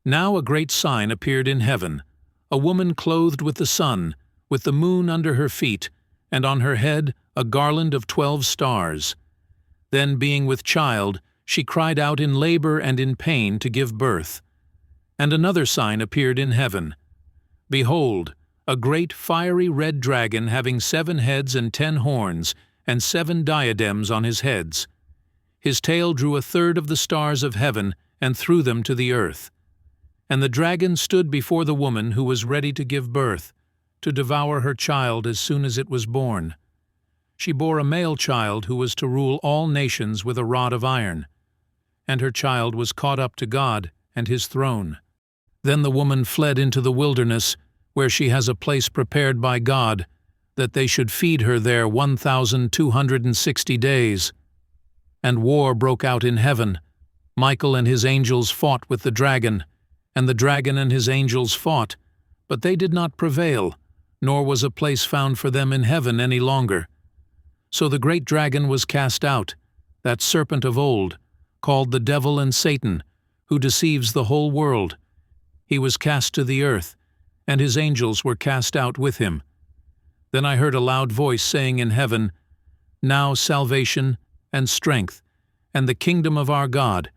Now a great sign appeared in heaven, a woman clothed with the sun, with the moon under her feet, and on her head a garland of 12 stars. Then, being with child, she cried out in labor and in pain to give birth. And another sign appeared in heaven. Behold, a great fiery red dragon having 7 heads and 10 horns, and 7 diadems on his heads. His tail drew 1/3 of the stars of heaven and threw them to the earth. And the dragon stood before the woman who was ready to give birth, to devour her child as soon as it was born. She bore a male child who was to rule all nations with a rod of iron. And her child was caught up to God and his throne. Then the woman fled into the wilderness, where she has a place prepared by God, that they should feed her there 1,260 days. And war broke out in heaven. Michael and his angels fought with the dragon, and the dragon and his angels fought, but they did not prevail, nor was a place found for them in heaven any longer. So the great dragon was cast out, that serpent of old, called the devil and Satan, who deceives the whole world. He was cast to the earth, and his angels were cast out with him. Then I heard a loud voice saying in heaven, Now salvation and strength, and the kingdom of our God,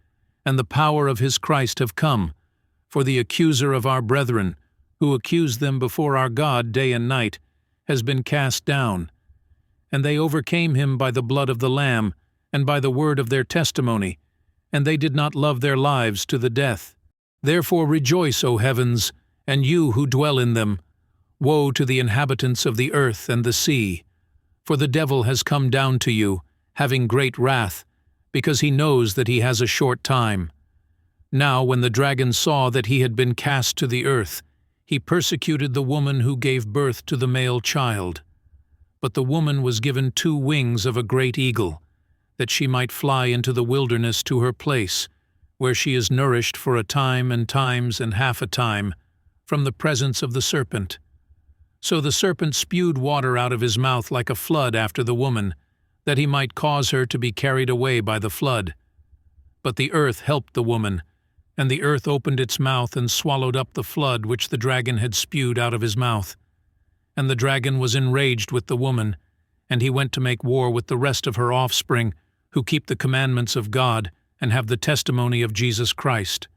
and the power of his Christ have come, for the accuser of our brethren, who accused them before our God day and night, has been cast down. And they overcame him by the blood of the Lamb, and by the word of their testimony, and they did not love their lives to the death. Therefore rejoice, O heavens, and you who dwell in them. Woe to the inhabitants of the earth and the sea, for the devil has come down to you, having great wrath, because he knows that he has a short time. Now when the dragon saw that he had been cast to the earth, he persecuted the woman who gave birth to the male child. But the woman was given 2 wings of a great eagle, that she might fly into the wilderness to her place, where she is nourished for a time and times and half a time, from the presence of the serpent. So the serpent spewed water out of his mouth like a flood after the woman, that he might cause her to be carried away by the flood. But the earth helped the woman, and the earth opened its mouth and swallowed up the flood which the dragon had spewed out of his mouth. And the dragon was enraged with the woman, and he went to make war with the rest of her offspring, who keep the commandments of God and have the testimony of Jesus Christ.